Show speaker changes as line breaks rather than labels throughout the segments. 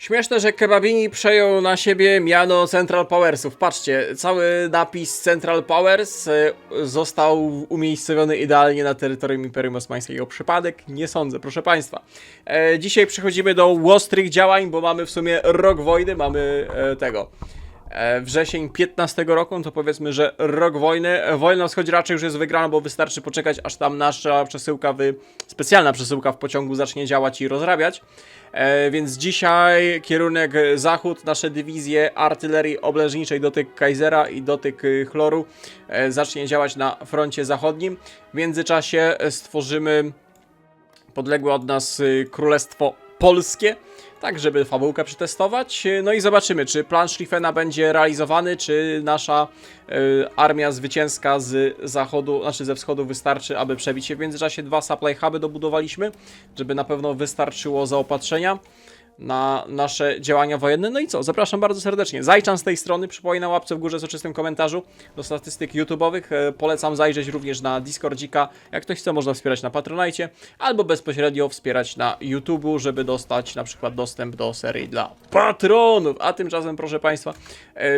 Śmieszne, że kebabini przejął na siebie miano Central Powersów. Patrzcie, cały napis Central Powers został umiejscowiony idealnie na terytorium Imperium Osmańskiego. Przypadek? Nie sądzę, proszę Państwa. Dzisiaj przechodzimy do ostrych działań, bo mamy w sumie rok wojny, mamy wrzesień 15 roku, no to powiedzmy, że rok wojny. Wojna na wschodzie raczej już jest wygrana, bo wystarczy poczekać, aż tam nasza przesyłka, specjalna przesyłka w pociągu zacznie działać i rozrabiać. Więc dzisiaj kierunek zachód, nasze dywizje artylerii oblężniczej dotyk Kaisera i dotyk chloru zacznie działać na froncie zachodnim. W międzyczasie stworzymy podległe od nas Królestwo Polskie, tak żeby fabułkę przetestować. No i zobaczymy, czy plan Schlieffena będzie realizowany, czy nasza armia zwycięska z zachodu, znaczy ze wschodu wystarczy, aby przebić się. W międzyczasie 2 supply huby dobudowaliśmy, żeby na pewno wystarczyło zaopatrzenia na nasze działania wojenne. No i co? Zapraszam bardzo serdecznie. Zajczan z tej strony, przypomnę na łapce w górze z oczystym komentarzu do statystyk YouTube'owych. Polecam zajrzeć również na Discordzika. Jak ktoś chce, można wspierać na Patronite albo bezpośrednio wspierać na YouTube'u, żeby dostać na przykład dostęp do serii dla patronów. A tymczasem, proszę Państwa,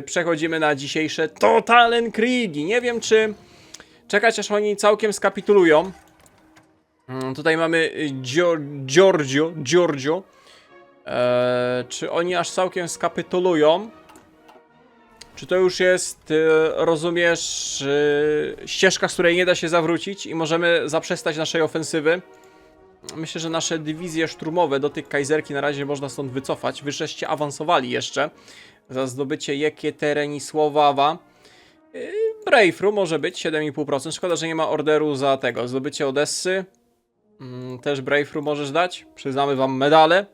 przechodzimy na dzisiejsze Totalenkriegi. Nie wiem, czy czekać, aż oni całkiem skapitulują. Tutaj mamy Giorgio. Czy oni aż całkiem skapitulują? Czy to już jest, rozumiesz, ścieżka, z której nie da się zawrócić i możemy zaprzestać naszej ofensywy? Myślę, że nasze dywizje szturmowe do tych Kaiserki na razie można stąd wycofać. Wy żeście awansowali jeszcze za zdobycie Jekieterenisława. Brejfru może być 7,5%. Szkoda, że nie ma orderu za tego. Zdobycie Odessy. Też Brejfru możesz dać. Przyznamy wam medale,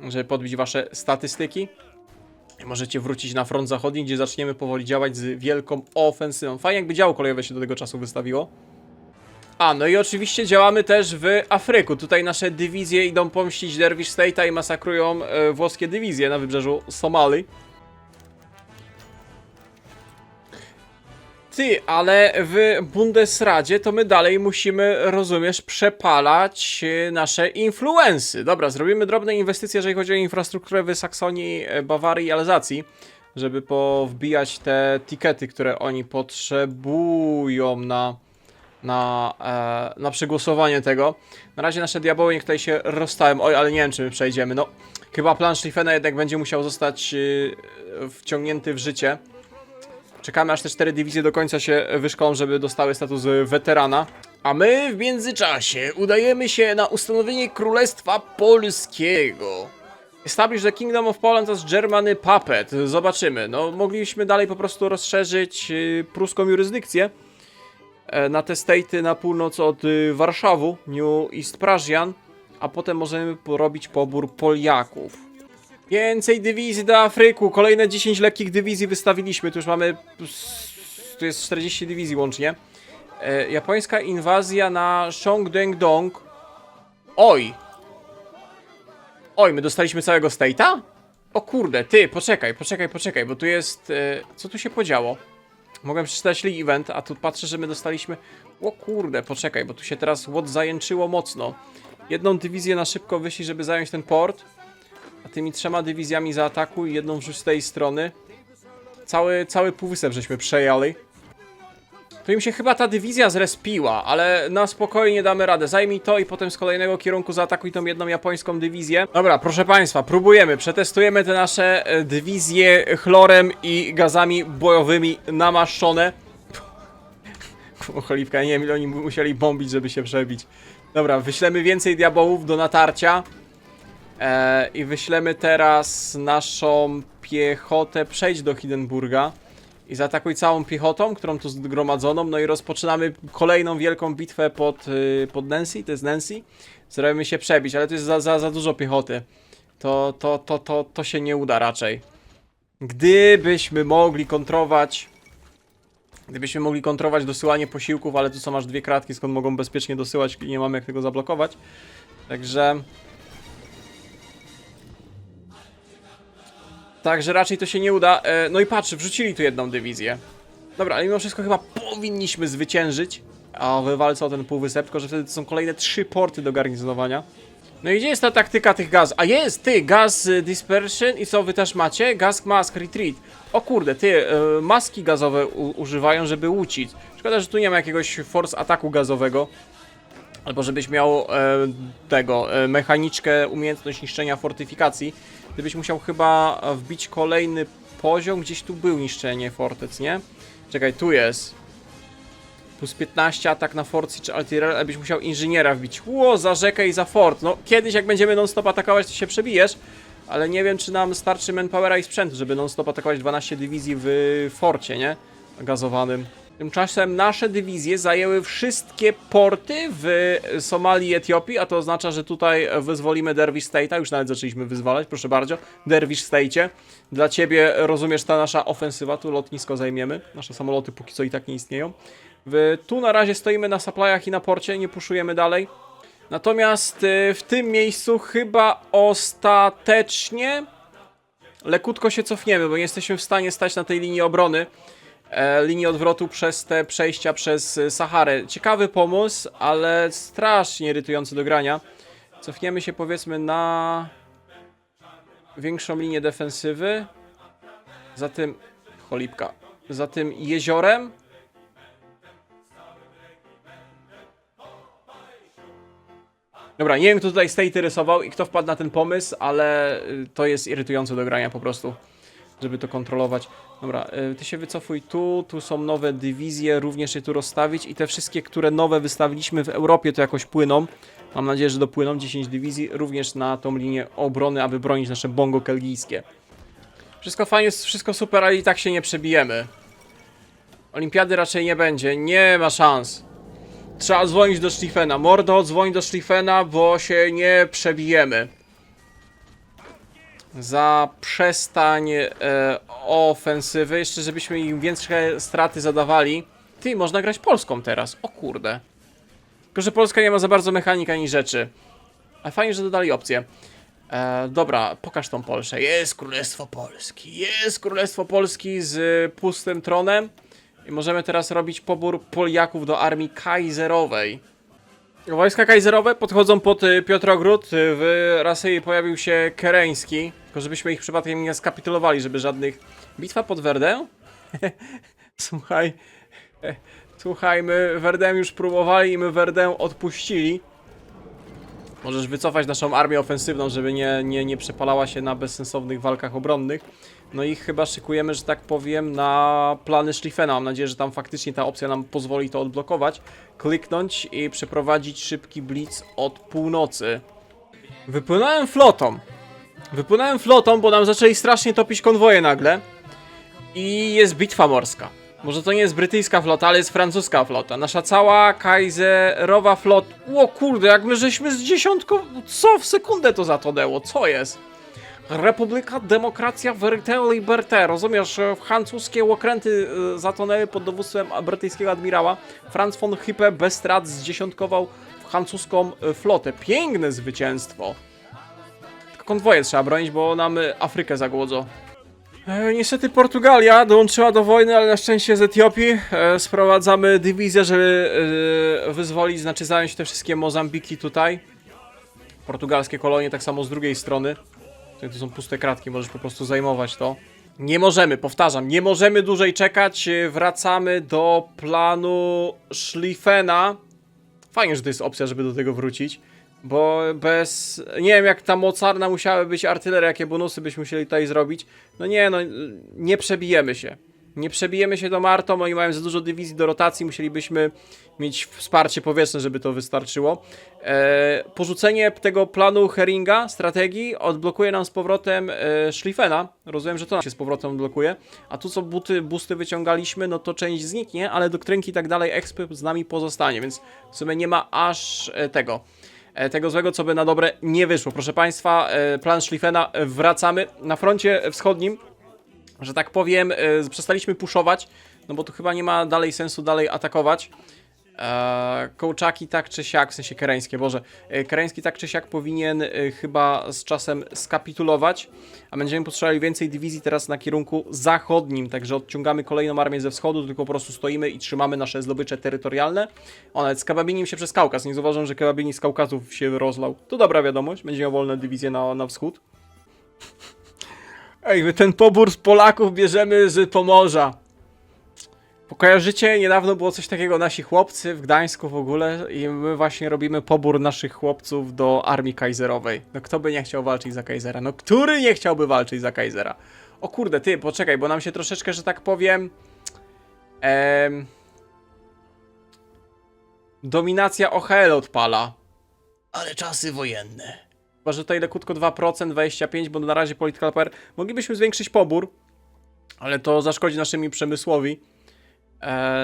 żeby podbić wasze statystyki. Możecie wrócić na front zachodni, gdzie zaczniemy powoli działać z wielką ofensywą. Fajnie, jakby działo kolejowe się do tego czasu wystawiło. No i oczywiście działamy też w Afryku. Tutaj nasze dywizje idą pomścić Dervish State'a i masakrują włoskie dywizje na wybrzeżu Somalii. Ale w Bundesradzie to my dalej musimy, rozumiesz, przepalać nasze influensy. Dobra, zrobimy drobne inwestycje, jeżeli chodzi o infrastrukturę w Saksonii, Bawarii i Alzacji, żeby powbijać te tikety, które oni potrzebują na przegłosowanie tego. Na razie nasze diabeły niech tutaj się rozstałem. Oj, ale nie wiem, czy my przejdziemy. No, chyba plan Schlieffena jednak będzie musiał zostać wciągnięty w życie. Czekamy, aż te 4 dywizje do końca się wyszkolą, żeby dostały status weterana. A my w międzyczasie udajemy się na ustanowienie Królestwa Polskiego. Establish the Kingdom of Poland as Germany Puppet. Zobaczymy. No, mogliśmy dalej po prostu rozszerzyć pruską jurysdykcję na te state'y na północ od Warszawu, New East Prussia, a potem możemy porobić pobór Poliaków. Więcej dywizji do Afryku, kolejne 10 lekkich dywizji wystawiliśmy, tu już mamy, tu jest 40 dywizji łącznie. Japońska inwazja na Songdeng-dong. Oj, my dostaliśmy całego state'a? O kurde, ty, poczekaj, bo tu jest, co tu się podziało? Mogłem przeczytać League Event, a tu patrzę, że my dostaliśmy, o kurde, poczekaj, bo tu się teraz łot zajęczyło mocno. Jedną dywizję na szybko wyszli, żeby zająć ten port. A tymi 3 dywizjami zaatakuj, jedną wrzuć z tej strony. Cały półwysep żeśmy przejęli. To im się chyba ta dywizja zrespiła, ale na spokojnie damy radę. Zajmij to i potem z kolejnego kierunku zaatakuj tą jedną japońską dywizję. Dobra, proszę Państwa, próbujemy. Przetestujemy te nasze dywizje chlorem i gazami bojowymi namaszczone. Cholipka, nie wiem, ile oni musieli bombić, żeby się przebić. Dobra, wyślemy więcej diabołów do natarcia. I wyślemy teraz naszą piechotę, przejdź do Hindenburga i zaatakuj całą piechotą, którą tu zgromadzoną, no i rozpoczynamy kolejną wielką bitwę pod Nancy, to jest Nancy. Zrobimy się przebić, ale to jest za dużo piechoty. To się nie uda raczej. Gdybyśmy mogli kontrować dosyłanie posiłków, ale tu są aż 2 kratki, skąd mogą bezpiecznie dosyłać i nie mamy jak tego zablokować. Także raczej to się nie uda. No i patrz, wrzucili tu jedną dywizję. Dobra, ale mimo wszystko chyba powinniśmy zwyciężyć. A w walce o ten półwysep, tylko że wtedy to są kolejne 3 porty do garnizonowania. No i gdzie jest ta taktyka tych gaz? A jest, ty, gaz dispersion i co wy też macie? Gas mask retreat. O kurde, ty, maski gazowe używają, żeby łucić. Szkoda, że tu nie ma jakiegoś force ataku gazowego. Albo żebyś miał mechaniczkę, umiejętność niszczenia fortyfikacji. Gdybyś musiał chyba wbić kolejny poziom, gdzieś tu był niszczenie fortec, nie? Czekaj, tu jest. Plus 15 atak na forcy czy artillery, abyś musiał inżyniera wbić. Ło, za rzekę i za fort. No, kiedyś jak będziemy non-stop atakować, to się przebijesz. Ale nie wiem, czy nam starczy manpowera i sprzętu, żeby non-stop atakować 12 dywizji w forcie, nie? Gazowanym. Tymczasem nasze dywizje zajęły wszystkie porty w Somalii i Etiopii, a to oznacza, że tutaj wyzwolimy Dervish State'a. Już nawet zaczęliśmy wyzwalać, proszę bardzo. Dervish State'cie. Dla ciebie, rozumiesz, ta nasza ofensywa. Tu lotnisko zajmiemy. Nasze samoloty póki co i tak nie istnieją. Tu na razie stoimy na supplyach i na porcie, nie puszujemy dalej. Natomiast w tym miejscu chyba ostatecznie lekutko się cofniemy, bo nie jesteśmy w stanie stać na tej linii obrony. Linii odwrotu przez te przejścia przez Saharę. Ciekawy pomysł, ale strasznie irytujący do grania. Cofniemy się powiedzmy na większą linię defensywy. Za tym... cholipka. Za tym jeziorem. Dobra, nie wiem kto tutaj State rysował i kto wpadł na ten pomysł, ale to jest irytujące do grania po prostu, żeby to kontrolować. Dobra, ty się wycofuj tu są nowe dywizje, również je tu rozstawić i te wszystkie, które nowe wystawiliśmy w Europie, to jakoś płyną. Mam nadzieję, że dopłyną 10 dywizji również na tą linię obrony, aby bronić nasze bongo kelgijskie. Wszystko fajnie, wszystko super, ale i tak się nie przebijemy. Olimpiady raczej nie będzie, nie ma szans. Trzeba dzwonić do Schlieffena. Mordo, dzwoń do Schlieffena, bo się nie przebijemy. Zaprzestań ofensywy. Jeszcze żebyśmy im większe straty zadawali. Ty, można grać Polską teraz. O kurde. Tylko, że Polska nie ma za bardzo mechanika ani rzeczy. Ale fajnie, że dodali opcję. Dobra, pokaż tą Polskę. Jest Królestwo Polski. Jest Królestwo Polski z pustym tronem. I możemy teraz robić pobór Poliaków do armii kajzerowej. Wojska kajzerowe podchodzą pod Piotrogród. W Rasyi pojawił się Kereński. Tylko żebyśmy ich przypadkiem nie skapitulowali, żeby żadnych... Bitwa pod Werdę? Słuchaj, my Werdę już próbowali i my Werdę odpuścili. Możesz wycofać naszą armię ofensywną, żeby nie przepalała się na bezsensownych walkach obronnych. No i chyba szykujemy, że tak powiem, na plany Schlieffena. Mam nadzieję, że tam faktycznie ta opcja nam pozwoli to odblokować. Kliknąć i przeprowadzić szybki blitz od północy. Wypłynąłem flotą, bo nam zaczęli strasznie topić konwoje nagle. I jest bitwa morska. Może to nie jest brytyjska flota, ale jest francuska flota. Nasza cała kajzerowa flota... O kurde, jak my żeśmy z dziesiątką... Co? W sekundę to zatonęło, co jest? Republika, demokracja, verite, liberté. Rozumiesz, francuskie okręty zatonęły pod dowództwem brytyjskiego admirała. Franz von Hippe bez strat zdziesiątkował francuską flotę. Piękne zwycięstwo. Tylko konwoje trzeba bronić, bo nam Afrykę zagłodzą. Niestety Portugalia dołączyła do wojny, ale na szczęście z Etiopii. Sprowadzamy dywizję, żeby wyzwolić, znaczy zająć te wszystkie Mozambiki tutaj. Portugalskie kolonie, tak samo z drugiej strony. To są puste kratki, możesz po prostu zajmować to. Nie możemy, powtarzam, nie możemy dłużej czekać. Wracamy do planu Schlieffena. Fajnie, że to jest opcja, żeby do tego wrócić. Bo bez... Nie wiem, jak ta mocarna musiały być artyleria, jakie bonusy byśmy musieli tutaj zrobić. No nie, no nie przebijemy się. Nie przebijemy się do Martą, oni mają za dużo dywizji do rotacji, musielibyśmy mieć wsparcie powietrzne, żeby to wystarczyło. Porzucenie tego planu Heringa, strategii, odblokuje nam z powrotem Schlieffena. Rozumiem, że to nam się z powrotem odblokuje. A tu co busty wyciągaliśmy, no to część zniknie, ale doktrynki i tak dalej, expy z nami pozostanie, więc w sumie nie ma aż tego złego, co by na dobre nie wyszło. Proszę Państwa, plan Schlieffena, wracamy na froncie wschodnim. Że tak powiem, przestaliśmy puszować, no bo tu chyba nie ma dalej sensu dalej atakować. Kołczaki tak czy siak, w sensie kereńskie, Boże. Kereński tak czy siak powinien chyba z czasem skapitulować, a będziemy potrzebowali więcej dywizji teraz na kierunku zachodnim, także odciągamy kolejną armię ze wschodu, tylko po prostu stoimy i trzymamy nasze zdobycze terytorialne. O, nawet z Kebabinim się przez Kaukaz, nie zauważyłem, że Kebabini z Kaukazów się rozlał. To dobra wiadomość, będzie miał wolne dywizje na wschód. Ej, my ten pobór z Polaków bierzemy z Pomorza. Kojarzycie, niedawno było coś takiego, nasi chłopcy w Gdańsku w ogóle i my właśnie robimy pobór naszych chłopców do armii kajzerowej. No kto by nie chciał walczyć za Kajzera? No który nie chciałby walczyć za Kajzera? O kurde, ty, poczekaj, bo nam się troszeczkę, że tak powiem... dominacja OHL odpala. Ale czasy wojenne. Chyba, że to ile krótko 2%, 25%, bo na razie Political Power. Moglibyśmy zwiększyć pobór, ale to zaszkodzi naszymi przemysłowi.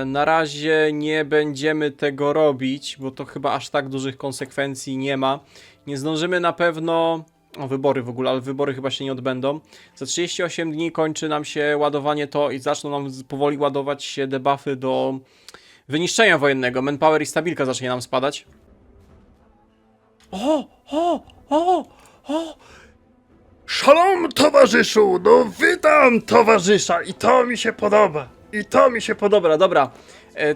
Na razie nie będziemy tego robić, bo to chyba aż tak dużych konsekwencji nie ma. Nie zdążymy na pewno... O, wybory w ogóle, ale wybory chyba się nie odbędą. Za 38 dni kończy nam się ładowanie to i zaczną nam powoli ładować się debuffy do wyniszczenia wojennego. Manpower i stabilka zacznie nam spadać. O!
Szalom, towarzyszu! No witam towarzysza i to mi się podoba. I to mi się podoba.
Dobra.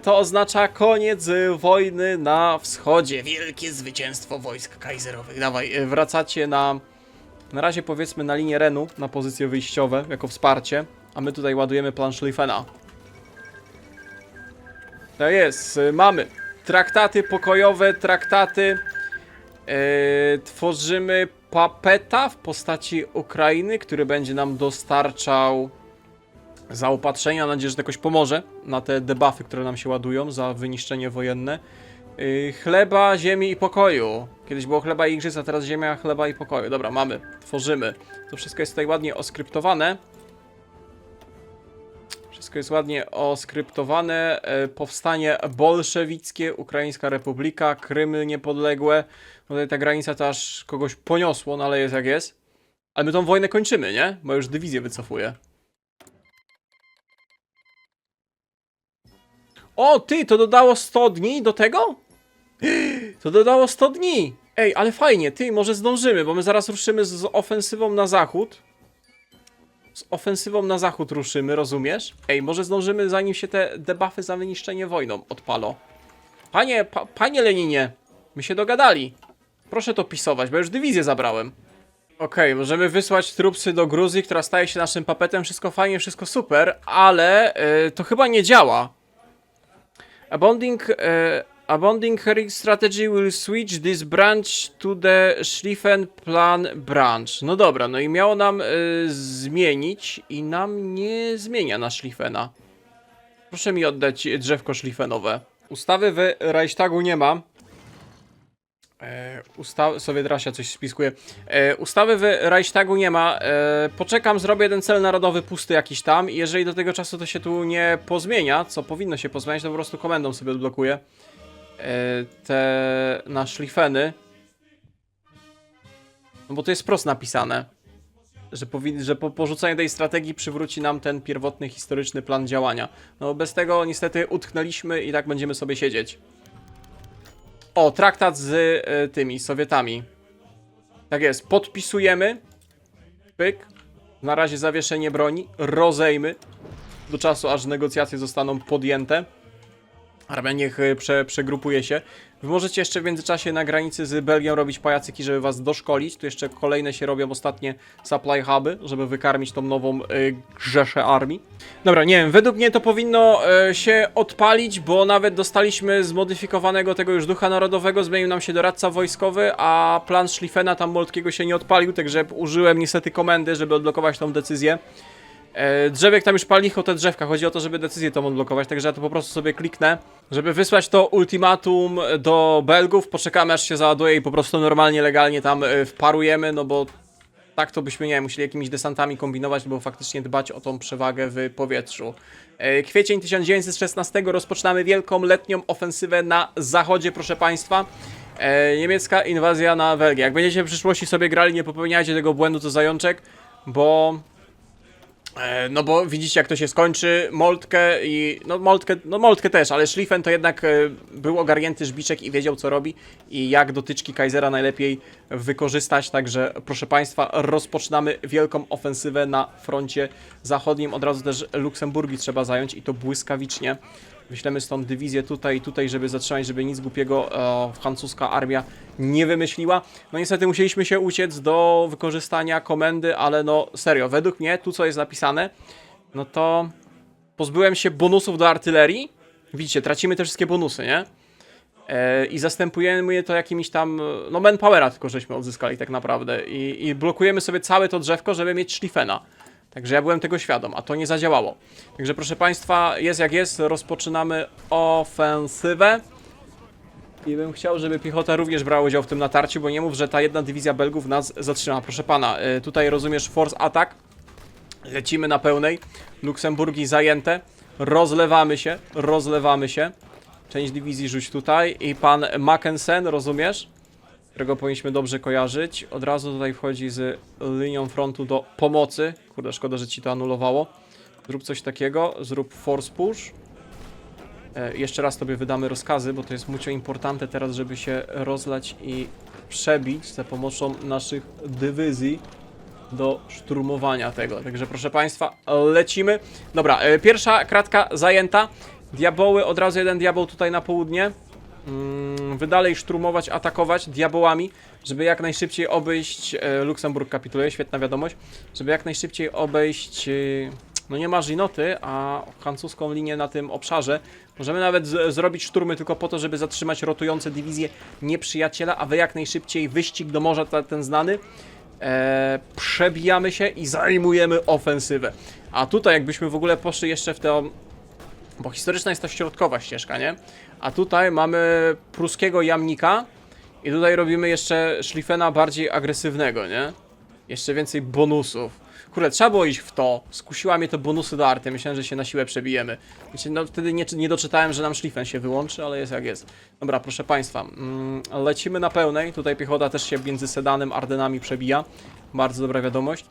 To oznacza koniec wojny na wschodzie. Wielkie zwycięstwo wojsk kajzerowych. Dawaj, wracacie na razie powiedzmy na linię Renu, na pozycje wyjściowe, jako wsparcie. A my tutaj ładujemy plan Schlieffena. To jest, mamy traktaty pokojowe, traktaty. Tworzymy papeta w postaci Ukrainy, który będzie nam dostarczał zaopatrzenia. Mam nadzieję, że to jakoś pomoże na te debuffy, które nam się ładują za wyniszczenie wojenne. Chleba, ziemi i pokoju. Kiedyś było chleba i igrzysk, a teraz ziemia, chleba i pokoju. Dobra, mamy, tworzymy. To wszystko jest tutaj ładnie oskryptowane. Wszystko jest ładnie oskryptowane. Powstanie bolszewickie, Ukraińska Republika, Krymy niepodległe. Tutaj ta granica to aż kogoś poniosło, no ale jest jak jest. Ale my tą wojnę kończymy, nie? Bo już dywizję wycofuję. O, ty, to dodało 100 dni do tego? To dodało 100 dni! Ej, ale fajnie, ty, może zdążymy, bo my zaraz ruszymy z ofensywą na zachód. Z ofensywą na zachód ruszymy, rozumiesz? Ej, może zdążymy, zanim się te debuffy za wyniszczenie wojną odpalą. Panie Leninie, my się dogadali. Proszę to pisować, bo już dywizję zabrałem. Okej, możemy wysłać trupsy do Gruzji, która staje się naszym papetem. Wszystko fajnie, wszystko super, ale to chyba nie działa. Abounding Herring Strategy will switch this branch to the Schlieffen Plan branch. No dobra, no i miało nam zmienić i nam nie zmienia na Schlieffena. Proszę mi oddać drzewko Schlieffenowe. Ustawy w Reichstagu nie ma. Sowiet Rasia coś spiskuje. Ustawy w Reichstagu nie ma. Poczekam, zrobię jeden cel narodowy pusty jakiś tam i jeżeli do tego czasu to się tu nie pozmienia, co powinno się pozmieniać, to po prostu komendą sobie odblokuję te na Schlieffeny. No bo to jest wprost napisane, że po porzuceniu tej strategii przywróci nam ten pierwotny historyczny plan działania. No bez tego niestety utknęliśmy i tak będziemy sobie siedzieć. O, traktat z tymi Sowietami. Tak jest, podpisujemy. Pyk. Na razie zawieszenie broni. Rozejmy. Do czasu, aż negocjacje zostaną podjęte. Armia niech przegrupuje się. Wy możecie jeszcze w międzyczasie na granicy z Belgią robić pajacyki, żeby was doszkolić. Tu jeszcze kolejne się robią ostatnie supply huby, żeby wykarmić tą nową grzeszę armii. Dobra, nie wiem, według mnie to powinno się odpalić, bo nawet dostaliśmy zmodyfikowanego tego już ducha narodowego, zmienił nam się doradca wojskowy, a plan Schlieffena tam Moltkiego się nie odpalił, także użyłem niestety komendy, żeby odblokować tą decyzję. Drzewek tam już palicho te drzewka, chodzi o to, żeby decyzję tą odblokować, także ja to po prostu sobie kliknę, żeby wysłać to ultimatum do Belgów, poczekamy aż się załaduje i po prostu normalnie, legalnie tam wparujemy, no bo tak to byśmy, nie wiem, musieli jakimiś desantami kombinować, bo faktycznie dbać o tą przewagę w powietrzu. Kwiecień 1916 rozpoczynamy wielką letnią ofensywę na zachodzie, proszę państwa. Niemiecka inwazja na Belgię. Jak będziecie w przyszłości sobie grali, nie popełniajcie tego błędu co zajączek, bo No bo widzicie, jak to się skończy, Moltke i... No Moltke też, ale Schlieffen to jednak był ogarnięty żbiczek i wiedział, co robi i jak dotyczki Kaisera najlepiej wykorzystać, także proszę Państwa, rozpoczynamy wielką ofensywę na froncie zachodnim, od razu też Luksemburgi trzeba zająć i to błyskawicznie. Wyślemy stąd dywizję tutaj i tutaj, żeby zatrzymać, żeby nic głupiego francuska armia nie wymyśliła. No niestety musieliśmy się uciec do wykorzystania komendy, ale no serio, według mnie, tu co jest napisane, no to pozbyłem się bonusów do artylerii. Widzicie, tracimy te wszystkie bonusy, nie? I zastępujemy to jakimiś tam, no manpowera tylko żeśmy odzyskali tak naprawdę. I blokujemy sobie całe to drzewko, żeby mieć Schlieffena. Także ja byłem tego świadom, a to nie zadziałało. Także proszę Państwa, jest jak jest, rozpoczynamy ofensywę. I bym chciał, żeby piechota również brała udział w tym natarciu, bo nie mów, że ta jedna dywizja Belgów nas zatrzyma. Proszę Pana, tutaj rozumiesz force attack. Lecimy na pełnej. Luksemburgi zajęte. Rozlewamy się. Część dywizji rzuć tutaj. I pan Mackensen, rozumiesz? Którego powinniśmy dobrze kojarzyć. Od razu tutaj wchodzi z linią frontu do pomocy. Kurde, szkoda, że ci to anulowało. Zrób coś takiego, zrób force push. Jeszcze raz tobie wydamy rozkazy, bo to jest mucho importante teraz, żeby się rozlać i przebić za pomocą naszych dywizji do szturmowania tego. Także proszę Państwa, lecimy. Dobra, pierwsza kratka zajęta. Diaboły, od razu jeden diabeł tutaj na południe. Wy dalej szturmować, atakować diabołami, żeby jak najszybciej obejść... Luksemburg kapituluje, świetna wiadomość. Żeby jak najszybciej obejść... No nie ma Żinoty, a francuską linię na tym obszarze. Możemy nawet zrobić szturmy tylko po to, żeby zatrzymać rotujące dywizje nieprzyjaciela, a wy jak najszybciej wyścig do morza, ten znany. Przebijamy się i zajmujemy ofensywę. A tutaj jakbyśmy w ogóle poszli jeszcze w tę... Bo historyczna jest to środkowa ścieżka, nie? A tutaj mamy pruskiego jamnika i tutaj robimy jeszcze Schlieffena bardziej agresywnego, nie? Jeszcze więcej bonusów. Kurde, trzeba było iść w to. Skusiła mnie to bonusy do arty. Myślałem, że się na siłę przebijemy. Wiecie, no wtedy nie doczytałem, że nam Schlieffen się wyłączy, ale jest jak jest. Dobra, proszę Państwa. Lecimy na pełnej. Tutaj piechota też się między Sedanem, Ardenami przebija. Bardzo dobra wiadomość.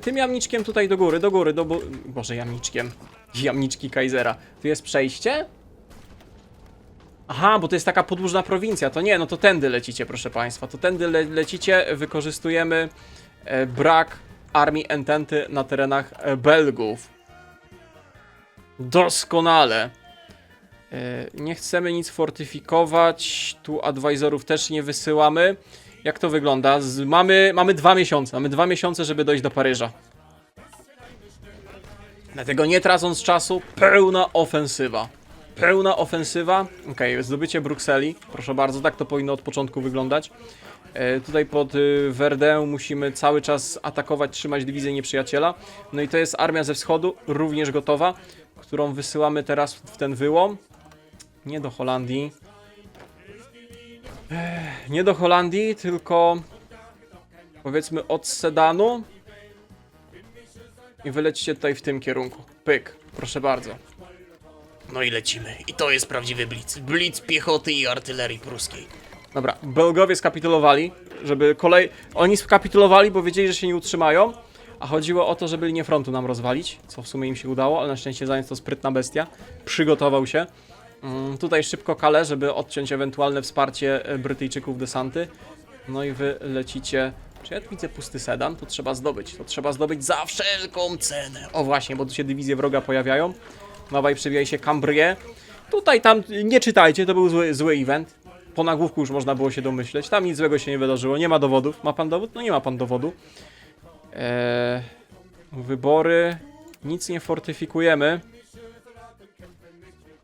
Tym jamniczkiem tutaj do góry. Boże, jamniczkiem. Jamniczki Kaisera. Tu jest przejście? Aha, bo to jest taka podłużna prowincja. To nie, no to tędy lecicie, proszę Państwa. To tędy lecicie. Wykorzystujemy brak armii Ententy na terenach Belgów. Doskonale. Nie chcemy nic fortyfikować. Tu advisorów też nie wysyłamy. Jak to wygląda? Mamy 2 miesiące. Mamy 2 miesiące, żeby dojść do Paryża. Dlatego nie tracąc czasu, pełna ofensywa. Pełna ofensywa. Okej, zdobycie Brukseli. Proszę bardzo, tak to powinno od początku wyglądać. Tutaj pod Verdun musimy cały czas atakować, trzymać dywizję nieprzyjaciela. No i to jest armia ze wschodu, również gotowa, którą wysyłamy teraz w ten wyłom. Nie do Holandii. Nie do Holandii, tylko powiedzmy od Sedanu. I wylecicie tutaj w tym kierunku. Pyk, proszę bardzo.
No i lecimy. I to jest prawdziwy blitz. Blitz piechoty i artylerii pruskiej.
Dobra, Belgowie skapitulowali, Oni skapitulowali, bo wiedzieli, że się nie utrzymają, a chodziło o to, żeby linię frontu nam rozwalić, co w sumie im się udało, ale na szczęście zając to sprytna bestia. Przygotował się. Tutaj szybko Calais, żeby odciąć ewentualne wsparcie Brytyjczyków desanty. No i wy lecicie... Czy ja tu widzę pusty Sedan? To trzeba zdobyć. To trzeba zdobyć za wszelką cenę. O właśnie, bo tu się dywizje wroga pojawiają. Dawaj, przebijaj się Cambrie. Tutaj, tam, nie czytajcie, to był zły event. Po nagłówku już można było się domyśleć. Tam nic złego się nie wydarzyło. Nie ma dowodów. Ma pan dowód? No nie ma pan dowodu. Wybory. Nic nie fortyfikujemy.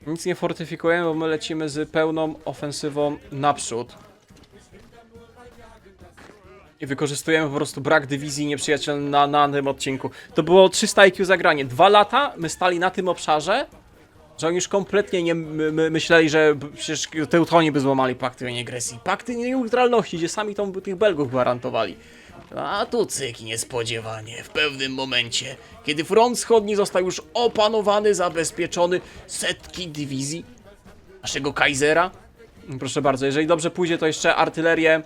Nic nie fortyfikujemy, bo my lecimy z pełną ofensywą naprzód. I wykorzystujemy po prostu brak dywizji nieprzyjaciela na tym odcinku. To było 300 IQ zagranie. 2 lata my stali na tym obszarze, że oni już kompletnie nie myśleli, że przecież Teutoni by złamali pakty nieagresji. Pakty neutralności, gdzie sami tych Belgów gwarantowali.
A tu cyk niespodziewanie. W pewnym momencie, kiedy front wschodni został już opanowany, zabezpieczony, setki dywizji naszego Kaisera.
Proszę bardzo, jeżeli dobrze pójdzie, to jeszcze artylerię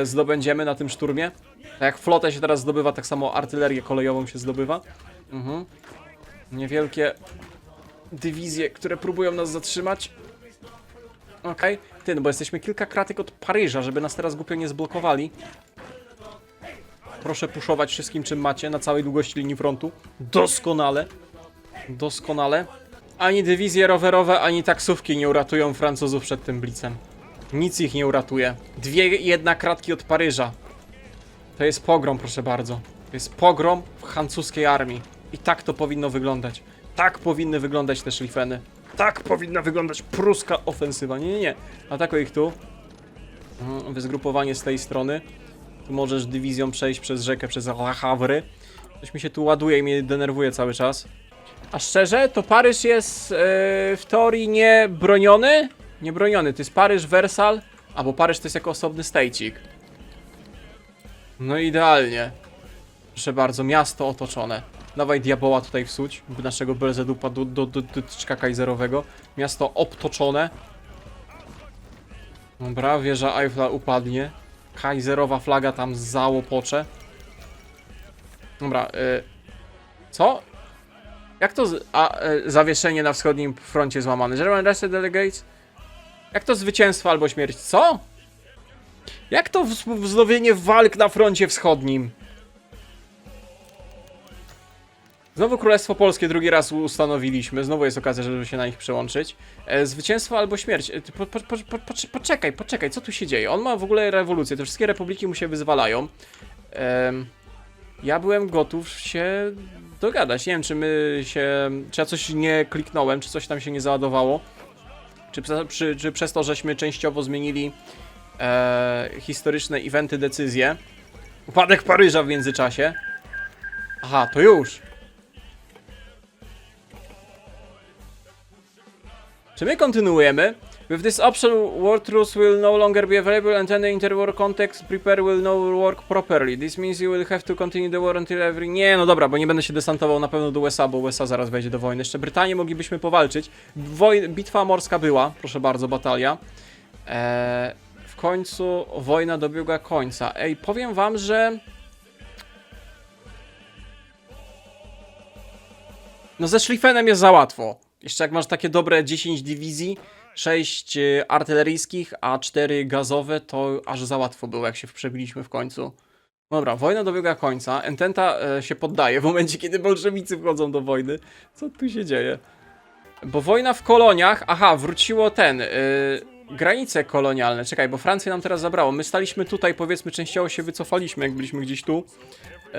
zdobędziemy na tym szturmie. Tak jak flotę się teraz zdobywa, tak samo artylerię kolejową się zdobywa. Niewielkie dywizje, które próbują nas zatrzymać. Okej. Ty, no bo jesteśmy kilka kratek od Paryża, żeby nas teraz głupio nie zblokowali. Proszę puszować wszystkim, czym macie, na całej długości linii frontu. Doskonale. Doskonale. Ani dywizje rowerowe, ani taksówki nie uratują Francuzów przed tym blitzem. Nic ich nie uratuje. 2 kratki od Paryża. To jest pogrom, proszę bardzo. To jest pogrom w francuskiej armii. I tak to powinno wyglądać. Tak powinny wyglądać te szlifeny. Tak powinna wyglądać pruska ofensywa. Nie. Atakuj ich tu. Wyzgrupowanie z tej strony. Tu możesz dywizją przejść przez rzekę, przez La Havre. Coś mi się tu ładuje i mnie denerwuje cały czas. A szczerze, to Paryż jest w teorii nie broniony. Nie broniony, to jest Paryż, Wersal. Albo Paryż to jest jako osobny stejcik. No idealnie. Proszę bardzo, miasto otoczone. Dawaj diaboła tutaj wsuć, naszego Belzedupa do tyczka kajzerowego. Miasto obtoczone. Dobra, wieża Eiffla upadnie. Kajzerowa flaga tam załopocze. Dobra, co? Jak to zawieszenie na wschodnim froncie złamane? German Arrested Delegates? Jak to zwycięstwo albo śmierć? Co? Jak to wznowienie walk na froncie wschodnim? Znowu Królestwo Polskie drugi raz ustanowiliśmy. Znowu jest okazja, żeby się na nich przełączyć. Zwycięstwo albo śmierć. Poczekaj, co tu się dzieje? On ma w ogóle rewolucję. Te wszystkie republiki mu się wyzwalają. Ja byłem gotów się dogadać. Nie wiem, czy ja coś nie kliknąłem, czy coś tam się nie załadowało. Czy przez to, żeśmy częściowo zmienili historyczne eventy, decyzje. Upadek Paryża w międzyczasie. Aha, to już. Czy my kontynuujemy? With this option, war truce will no longer be available and any interwar context prepare will no work properly. This means you will have to continue the war until every... Nie, no dobra, bo nie będę się desantował na pewno do USA, bo USA zaraz wejdzie do wojny. Jeszcze Brytanię moglibyśmy powalczyć. Bitwa morska była, proszę bardzo, batalia. W końcu wojna dobiegła końca. Ej, powiem wam, że... No ze Schlieffenem jest za łatwo. Jeszcze jak masz takie dobre 10 dywizji, 6 artyleryjskich, a 4 gazowe, to aż za łatwo było, jak się przebiliśmy w końcu. Dobra, wojna dobiega końca. Ententa się poddaje w momencie, kiedy bolszewicy wchodzą do wojny. Co tu się dzieje? Bo wojna w koloniach... Aha, wróciło granice kolonialne. Czekaj, bo Francję nam teraz zabrało. My staliśmy tutaj, powiedzmy, częściowo się wycofaliśmy, jak byliśmy gdzieś tu,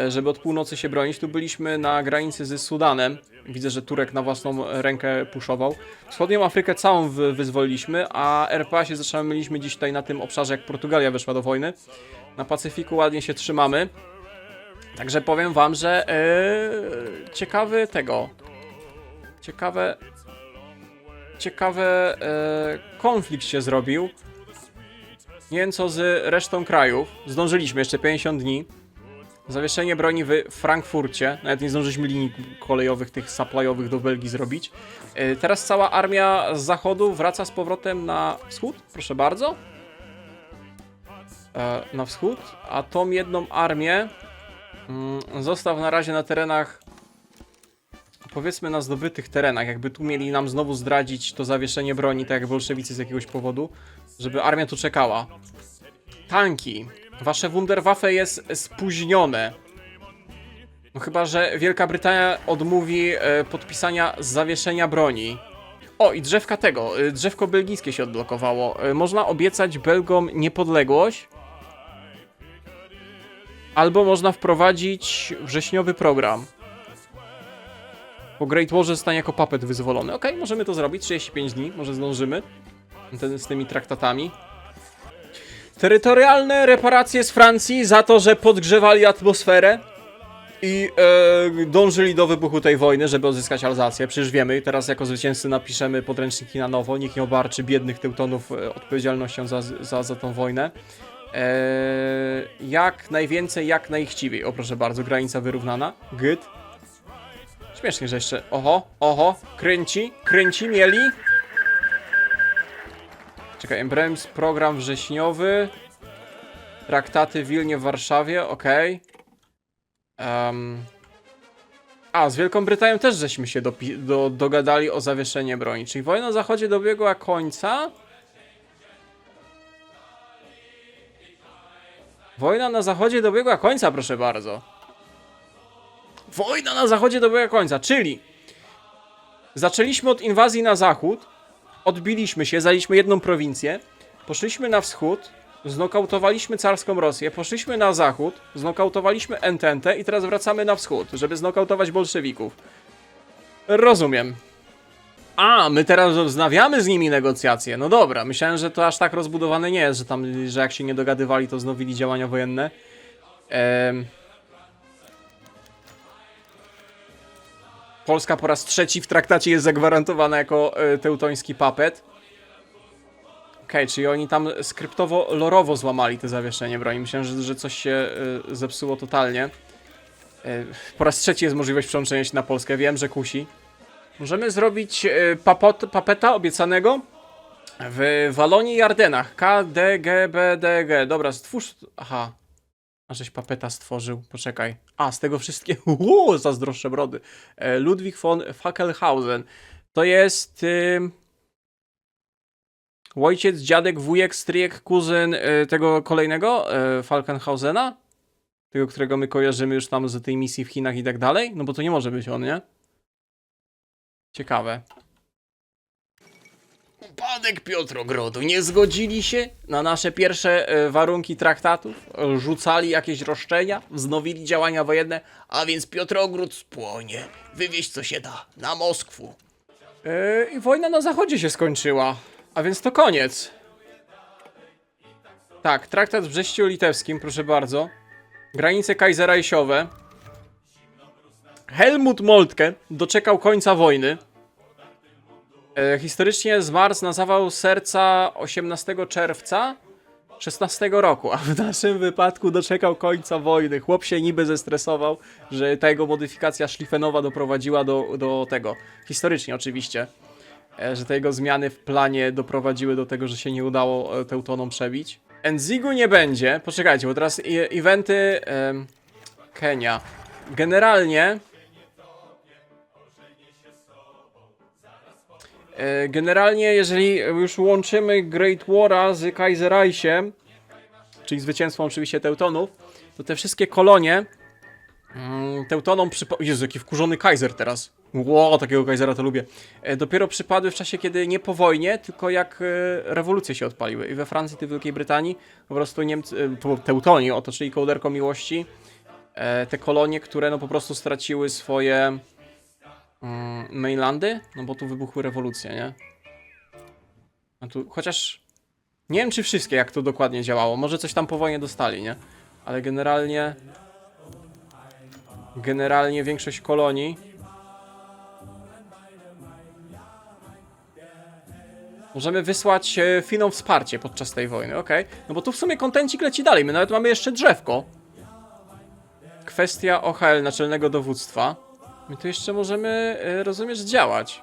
żeby od północy się bronić. Tu byliśmy na granicy ze Sudanem. Widzę, że Turek na własną rękę puszował. Wschodnią Afrykę całą wyzwoliliśmy, a RPA się zatrzymaliśmy dziś tutaj na tym obszarze, jak Portugalia weszła do wojny. Na Pacyfiku ładnie się trzymamy. Także powiem wam, że ciekawy konflikt się zrobił. Nie wiem co z resztą krajów. Zdążyliśmy jeszcze 50 dni. Zawieszenie broni w Frankfurcie. Nawet nie zdążyliśmy linii kolejowych, tych supply'owych do Belgii zrobić. Teraz cała armia z zachodu wraca z powrotem na wschód. Proszę bardzo. Na wschód. A tą jedną armię został na razie na terenach, powiedzmy na zdobytych terenach. Jakby tu mieli nam znowu zdradzić to zawieszenie broni, tak jak bolszewicy z jakiegoś powodu. Żeby armia tu czekała. Tanki. Wasze Wunderwaffe jest spóźnione. No chyba, że Wielka Brytania odmówi podpisania zawieszenia broni. O, i drzewko belgijskie się odblokowało. Można obiecać Belgom niepodległość. Albo można wprowadzić wrześniowy program. Po Great Warze zostanie jako puppet wyzwolony. Okej, możemy to zrobić. 35 dni, może zdążymy. Z tymi traktatami. Terytorialne reparacje z Francji za to, że podgrzewali atmosferę i dążyli do wybuchu tej wojny, żeby odzyskać Alzację. Przecież wiemy, teraz jako zwycięzcy napiszemy podręczniki na nowo. Nikt nie obarczy biednych Teutonów odpowiedzialnością za tą wojnę. Jak najwięcej, jak najchciwiej. O proszę bardzo, granica wyrównana. Good. Śmiesznie, że jeszcze... Oho, kręci, mieli. Czekaj, Embrems, program wrześniowy. Traktaty w Wilnie, w Warszawie, okej. A, z Wielką Brytanią też żeśmy się dogadali o zawieszenie broni. Czyli wojna na zachodzie dobiegła końca. Wojna na zachodzie dobiegła końca, proszę bardzo. Wojna na zachodzie dobiegła końca, czyli zaczęliśmy od inwazji na zachód, odbiliśmy się, zajęliśmy jedną prowincję, poszliśmy na wschód, znokautowaliśmy carską Rosję, poszliśmy na zachód, znokautowaliśmy Ententę i teraz wracamy na wschód, żeby znokautować bolszewików. Rozumiem. A, my teraz wznawiamy z nimi negocjacje. No dobra, myślałem, że to aż tak rozbudowane nie jest, że jak się nie dogadywali, to znowili działania wojenne. Polska po raz trzeci w traktacie jest zagwarantowana jako teutoński papet. Okej, czyli oni tam skryptowo-lorowo złamali te zawieszenie broni. Myślałem, że coś się zepsuło totalnie. Po raz trzeci jest możliwość przełączenia się na Polskę. Wiem, że kusi. Możemy zrobić papeta obiecanego w Walonii i Ardenach. KDGBDG. Dobra, stwórz... Aha. A żeś papeta stworzył. Poczekaj. A, z tego wszystkiego... zazdroszczę brody. Ludwig von Fackelhausen. To jest... ojciec, dziadek, wujek, stryjek, kuzyn tego kolejnego Falkenhausena? Tego, którego my kojarzymy już tam z tej misji w Chinach i tak dalej? No bo to nie może być on, nie? Ciekawe.
Upadek Piotrogrodu. Nie
Zgodzili się na nasze pierwsze warunki traktatów, rzucali jakieś roszczenia, wznowili działania wojenne,
A więc Piotrogród spłonie. Wywieźć co się da. Na Moskwę.
i wojna na zachodzie się skończyła. A więc to koniec. Tak, traktat w Brześciu-Litewskim, proszę bardzo. Granice kaiserreichowe. Helmut Moltke doczekał końca wojny. Historycznie zmarł na zawał serca 18 czerwca 16 roku, a w naszym wypadku doczekał końca wojny. Chłop się niby zestresował, że ta jego modyfikacja szlifenowa doprowadziła do tego. Historycznie oczywiście. Że te jego zmiany w planie doprowadziły do tego, że się nie udało Teutonom przebić. Enzigu nie będzie. Poczekajcie, bo teraz eventy Kenia. Generalnie, jeżeli już łączymy Great War'a z Kaiserreichem, czyli zwycięstwem oczywiście Teutonów, to te wszystkie kolonie Teutonom Jezu, jaki wkurzony Kaiser teraz. Ło, takiego Kaisera to lubię. Dopiero przypadły w czasie, kiedy nie po wojnie, tylko jak rewolucje się odpaliły. I we Francji, i w Wielkiej Brytanii po prostu Teutoni otoczyli kołderką miłości te kolonie, które no po prostu straciły swoje mainlandy, no bo tu wybuchły rewolucje, nie? A tu, chociaż nie wiem, czy wszystkie, jak to dokładnie działało. Może coś tam po wojnie dostali, nie? Ale generalnie większość kolonii możemy wysłać Finom wsparcie podczas tej wojny, okej. No bo tu w sumie kontencik leci dalej, my nawet mamy jeszcze drzewko. Kwestia OHL, naczelnego dowództwa. My tu jeszcze możemy, rozumiesz, działać.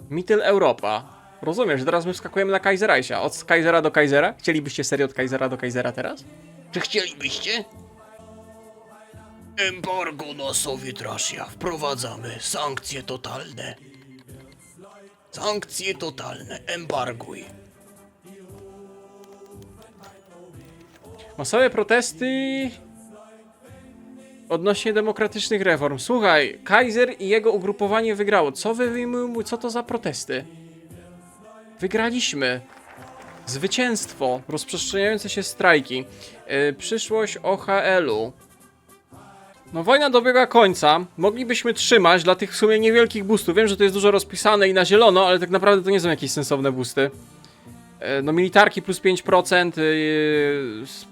Mitteleuropa. Rozumiesz, teraz my wskakujemy na Kaiserreicha. Od Kaisera do Kaisera? Chcielibyście serio od Kaisera do Kaisera teraz?
Czy chcielibyście? Embargo na Sowiet Russia. Wprowadzamy sankcje totalne. Sankcje totalne. Embarguj.
Masowe protesty odnośnie demokratycznych reform. Słuchaj, Kaiser i jego ugrupowanie wygrało. Co to za protesty? Wygraliśmy. Zwycięstwo. Rozprzestrzeniające się strajki. Przyszłość OHL-u. No wojna dobiega końca. Moglibyśmy trzymać dla tych w sumie niewielkich boostów. Wiem, że to jest dużo rozpisane i na zielono, ale tak naprawdę to nie są jakieś sensowne boosty. No militarki plus 5%,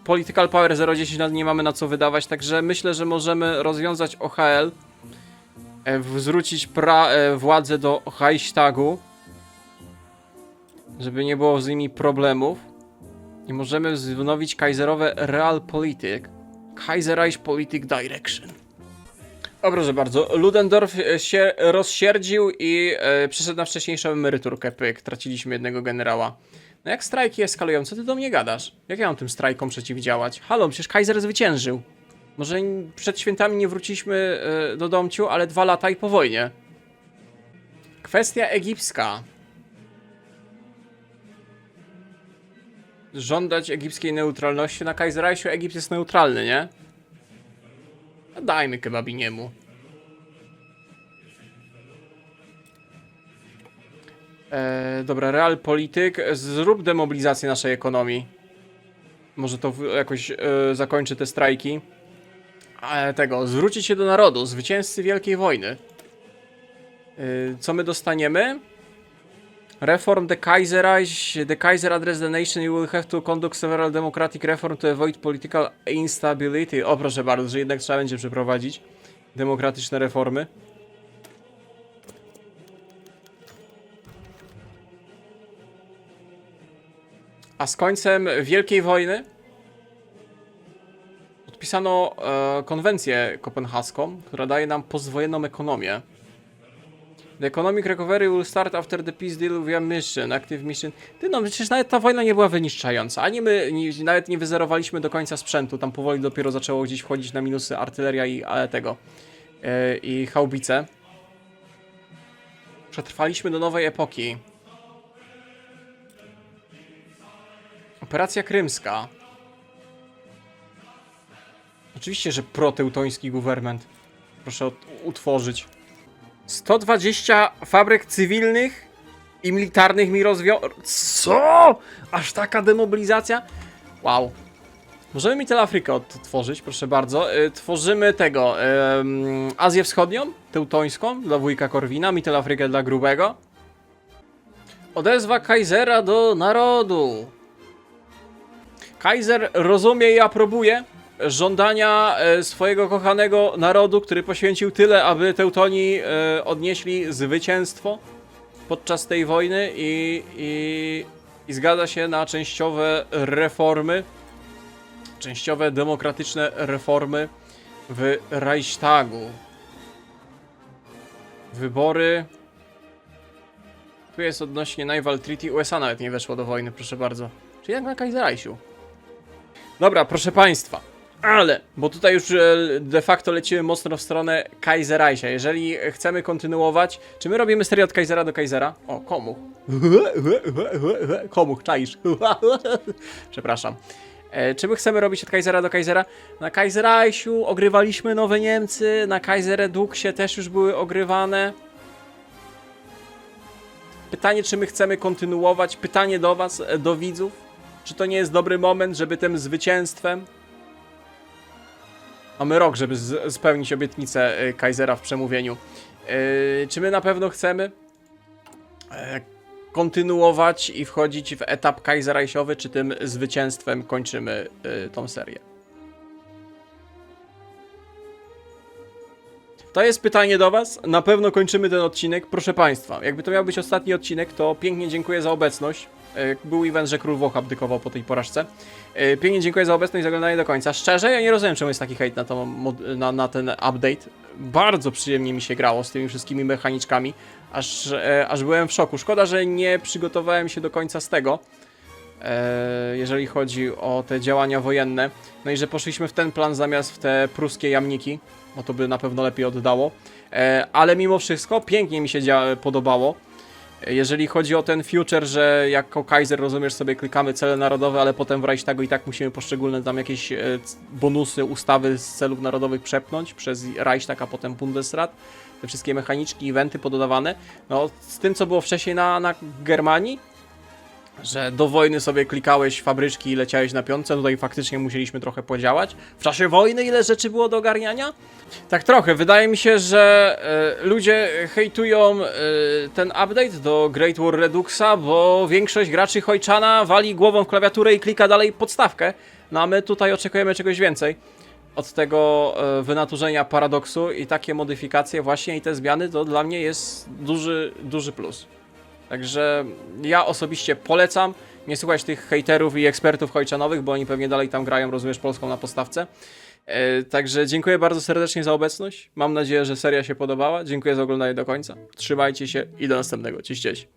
political power 0,10 nie mamy na co wydawać, także myślę, że możemy rozwiązać OHL, zwrócić władzę do Reichstagu, żeby nie było z nimi problemów i możemy wznowić kaiserowe Realpolitik, Kaiserreich Politik Direction. O proszę bardzo, Ludendorff się rozsierdził i przeszedł na wcześniejszą emeryturkę, pyk, traciliśmy jednego generała. No jak strajki eskalują, co ty do mnie gadasz? Jak ja mam tym strajkom przeciwdziałać? Halo, przecież Kaiser zwyciężył. Może przed świętami nie wróciliśmy do domciu, ale 2 lata i po wojnie. Kwestia egipska. Żądać egipskiej neutralności. Na Kaiserreichu Egipt jest neutralny, nie? No dajmy kebabiniemu. Dobra, realpolityk. Zrób demobilizację naszej ekonomii. Może to jakoś zakończy te strajki. Zwrócić się do narodu. Zwycięzcy Wielkiej Wojny. Co my dostaniemy? Reform the Kaiserreich. The Kaiser address the nation. You will have to conduct several democratic reform to avoid political instability. O, proszę bardzo, że jednak trzeba będzie przeprowadzić demokratyczne reformy. A z końcem Wielkiej Wojny podpisano konwencję kopenhaską, która daje nam postwojenną ekonomię. The economic recovery will start after the peace deal via mission, active mission. Ty no, przecież nawet ta wojna nie była wyniszczająca. Ani my nawet nie wyzerowaliśmy do końca sprzętu. Tam powoli dopiero zaczęło gdzieś wchodzić na minusy artyleria i haubice. Przetrwaliśmy do nowej epoki. Operacja krymska. Oczywiście, że proteutoński government. Proszę utworzyć. 120 fabryk cywilnych i militarnych mi Co? Aż taka demobilizacja? Wow. Możemy Middle Afrykę odtworzyć, proszę bardzo. Tworzymy Azję Wschodnią, teutońską, dla wujka Korwina, Middle Afrykę dla grubego. Odezwa Kaisera do narodu. Kaiser rozumie i aprobuje żądania swojego kochanego narodu, który poświęcił tyle, aby Teutoni odnieśli zwycięstwo podczas tej wojny i zgadza się na częściowe reformy, częściowe demokratyczne reformy w Reichstagu. Wybory. Tu jest odnośnie Naval Treaty. USA nawet nie weszło do wojny, proszę bardzo. Czyli jak na Kaiserreichu. Dobra, proszę państwa, ale, bo tutaj już de facto lecimy mocno w stronę Kaiserreicha. Jeżeli chcemy kontynuować, czy my robimy serię od Kaisera do Kaisera? O, Komuch. Komuch, czaisz. Przepraszam. Czy my chcemy robić od Kaisera do Kaisera? Na Kaiserreichu ogrywaliśmy nowe Niemcy, na Kaiserreduksie też już były ogrywane. Pytanie, czy my chcemy kontynuować? Pytanie do was, do widzów. Czy to nie jest dobry moment, żeby tym zwycięstwem... Mamy rok, żeby spełnić obietnicę Kaisera w przemówieniu. Czy my na pewno chcemy kontynuować i wchodzić w etap kaiserreichowy, czy tym zwycięstwem kończymy tą serię? To jest pytanie do was. Na pewno kończymy ten odcinek. Proszę państwa, jakby to miał być ostatni odcinek, to pięknie dziękuję za obecność. Był event, że Król Włoch abdykował po tej porażce. Pięknie dziękuję za obecność i za oglądanie do końca. Szczerze, ja nie rozumiem, czemu jest taki hejt na ten update. Bardzo przyjemnie mi się grało z tymi wszystkimi mechaniczkami. Aż byłem w szoku. Szkoda, że nie przygotowałem się do końca z tego, jeżeli chodzi o te działania wojenne. No i że poszliśmy w ten plan zamiast w te pruskie jamniki, bo to by na pewno lepiej oddało. Ale mimo wszystko pięknie mi się podobało. Jeżeli chodzi o ten future, że jako Kaiser, rozumiesz, sobie klikamy cele narodowe, ale potem w Reichstagu i tak musimy poszczególne tam jakieś bonusy, ustawy z celów narodowych przepnąć przez Reichstag, a potem Bundesrat. Te wszystkie mechaniczki, eventy pododawane. No, z tym, co było wcześniej na Germanii, że do wojny sobie klikałeś fabryczki i leciałeś na piątce, tutaj faktycznie musieliśmy trochę podziałać. W czasie wojny ile rzeczy było do ogarniania? Tak trochę. Wydaje mi się, że ludzie hejtują ten update do Great War Reduxa, bo większość graczy Hojczana wali głową w klawiaturę i klika dalej podstawkę. No a my tutaj oczekujemy czegoś więcej od tego wynaturzenia paradoksu i takie modyfikacje właśnie i te zmiany to dla mnie jest duży plus. Także ja osobiście polecam nie słuchać tych hejterów i ekspertów hojczanowych, bo oni pewnie dalej tam grają, rozumiesz, Polską na postawce. Także dziękuję bardzo serdecznie za obecność. Mam nadzieję, że seria się podobała. Dziękuję za oglądanie do końca. Trzymajcie się i do następnego. Cześć, cześć.